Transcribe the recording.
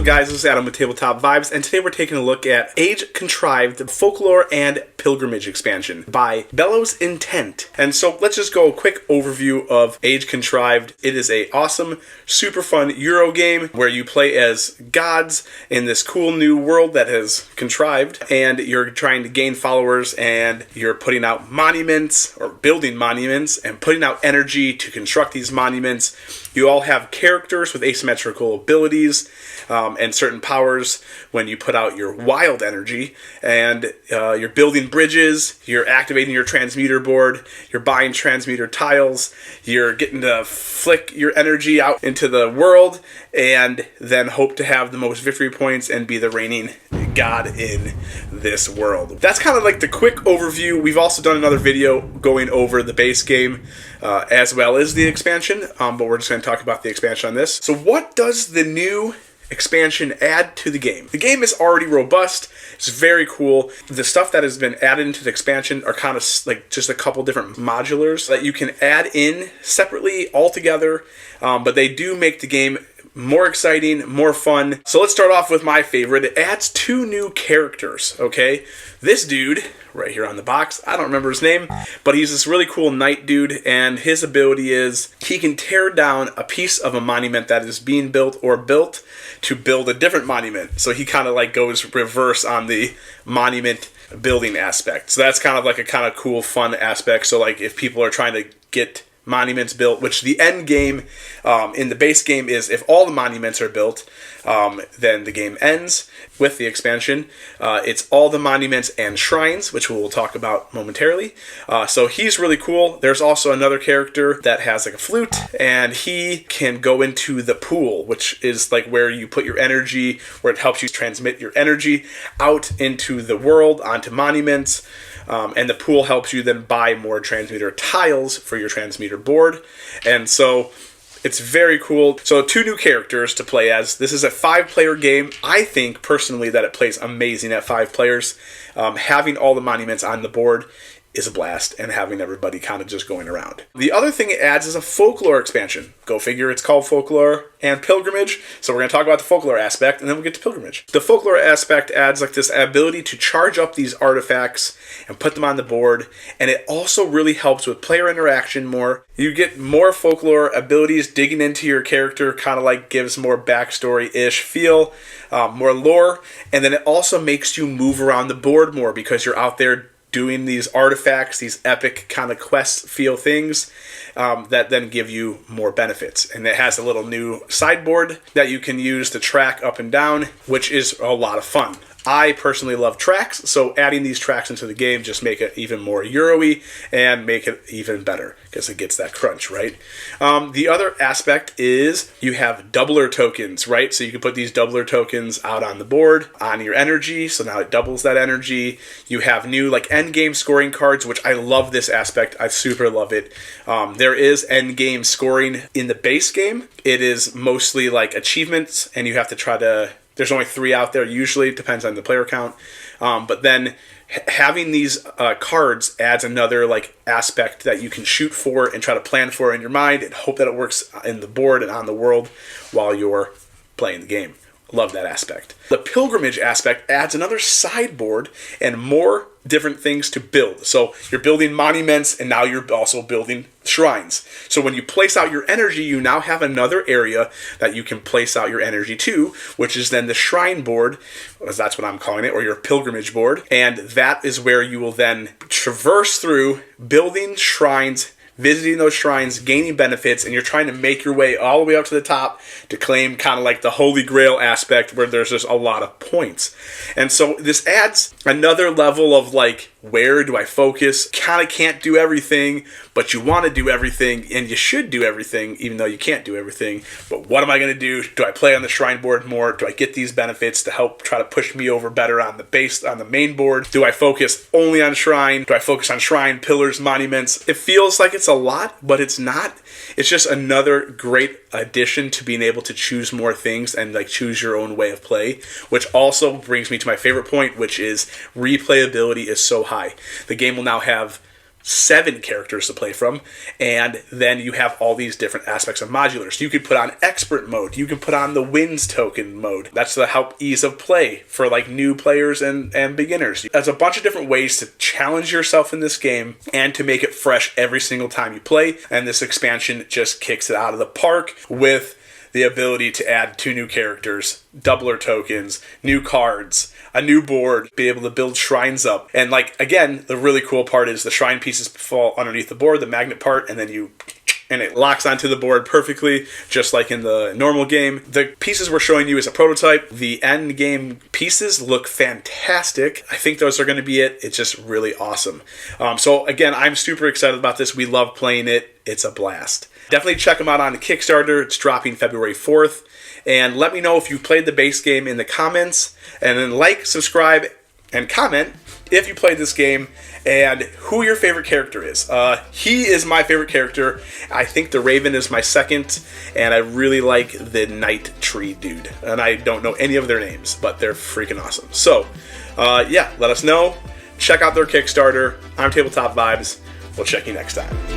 up, guys? This is Adam with TableTopVibes, and today we're taking a look at Age Contrived Folklore and Pilgrimage expansion by Bellows Intent. And so let's just go a quick overview of Age Contrived. It is a awesome, super fun Euro game where you play as gods in this cool new world that has contrived, and you're trying to gain followers, and you're putting out monuments or building monuments and putting out energy to construct these monuments. You all have characters with asymmetrical abilities and certain powers when you put out your wild energy, and you're building bridges, you're activating your transmuter board, you're buying transmuter tiles, you're getting to flick your energy out into the world, and then hope to have the most victory points and be the reigning god in this world. That's kind of like the quick overview. We've also done another video going over the base game as well as the expansion, but we're just going to talk about the expansion on this. So what does the new expansion add to the game? The game is already robust. It's very cool. The stuff that has been added into the expansion are kind of like just a couple different modulars that you can add in separately all together, but they do make the game more exciting, more fun. So let's start off with my favorite. It adds 2 new characters, okay? This dude, right here on the box, I don't remember his name, but he's this really cool knight dude, and his ability is he can tear down a piece of a monument that is being built or built to build a different monument. So he kind of like goes reverse on the monument building aspect. So that's kind of like a kind of cool, fun aspect. So like if people are trying to get monuments built, which the end game in the base game is if all the monuments are built, then the game ends. With the expansion, it's all the monuments and shrines, which we will talk about momentarily. So he's really cool. There's also another character that has like a flute, and he can go into the pool, which is like where you put your energy, where it helps you transmit your energy out into the world, onto monuments. And the pool helps you then buy more transmuter tiles for your transmuter board. And so it's very cool. So 2 new characters to play as. This is a 5-player game. I think personally that it plays amazing at 5 players. Having all the monuments on the board is a blast, and having everybody kind of just going around. The other thing it adds is a folklore expansion. Go figure, it's called Folklore and Pilgrimage. So we're going to talk about the folklore aspect, and then we'll get to Pilgrimage. The folklore aspect adds like this ability to charge up these artifacts and put them on the board, and it also really helps with player interaction more. You get more folklore abilities digging into your character, kind of like gives more backstory-ish feel, more lore, and then it also makes you move around the board more because you're out there doing these artifacts, these epic kind of quest feel things that then give you more benefits. And it has a little new sideboard that you can use to track up and down, which is a lot of fun. I personally love tracks, so adding these tracks into the game just make it even more Euro-y and make it even better because it gets that crunch, right? The other aspect is you have doubler tokens, right? So you can put these doubler tokens out on the board on your energy, so now it doubles that energy. You have new like endgame scoring cards, which I love this aspect. I super love it. There is endgame scoring in the base game. It is mostly like achievements, and you have to try to... There's only 3 out there usually, it depends on the player count. But then having these cards adds another like aspect that you can shoot for and try to plan for in your mind and hope that it works in the board and on the world while you're playing the game. Love that aspect. The pilgrimage aspect adds another sideboard and more different things to build. So you're building monuments, and now you're also building shrines. So when you place out your energy, you now have another area that you can place out your energy to, which is then the shrine board, as that's what I'm calling it, or your pilgrimage board. And that is where you will then traverse through building shrines, visiting those shrines, gaining benefits, and you're trying to make your way all the way up to the top to claim kind of like the Holy Grail aspect where there's just a lot of points. And so this adds another level of like, where do I focus? Kind of can't do everything, but you want to do everything, and you should do everything, even though you can't do everything. But what am I going to do? Do I play on the shrine board more? Do I get these benefits to help try to push me over better on the main board? Do I focus only on shrine? Do I focus on shrine, pillars, monuments? It feels like it's a lot, but it's not. It's just another great addition to being able to choose more things and like choose your own way of play, which also brings me to my favorite point, which is replayability is so high. The game will now have 7 characters to play from, and then you have all these different aspects of modulars. You could put on expert mode, you can put on the wins token mode. That's to help ease of play for like new players and beginners. There's a bunch of different ways to challenge yourself in this game and to make it fresh every single time you play, and this expansion just kicks it out of the park with the ability to add 2 new characters, doubler tokens, new cards, a new board, be able to build shrines up. And like, again, the really cool part is the shrine pieces fall underneath the board, the magnet part, and then it locks onto the board perfectly, just like in the normal game. The pieces we're showing you is a prototype. The Endgame pieces look fantastic. I think those are going to be it. It's just really awesome. So again, I'm super excited about this. We love playing it. It's a blast. Definitely check them out on the Kickstarter. It's dropping February 4th. And let me know if you've played the base game in the comments. And then like, subscribe, and comment if you played this game and who your favorite character is. He is my favorite character. I think the Raven is my second, and I really like the Night Tree dude. And I don't know any of their names, but they're freaking awesome. So, yeah, let us know. Check out their Kickstarter. I'm TabletopVibes. We'll check you next time.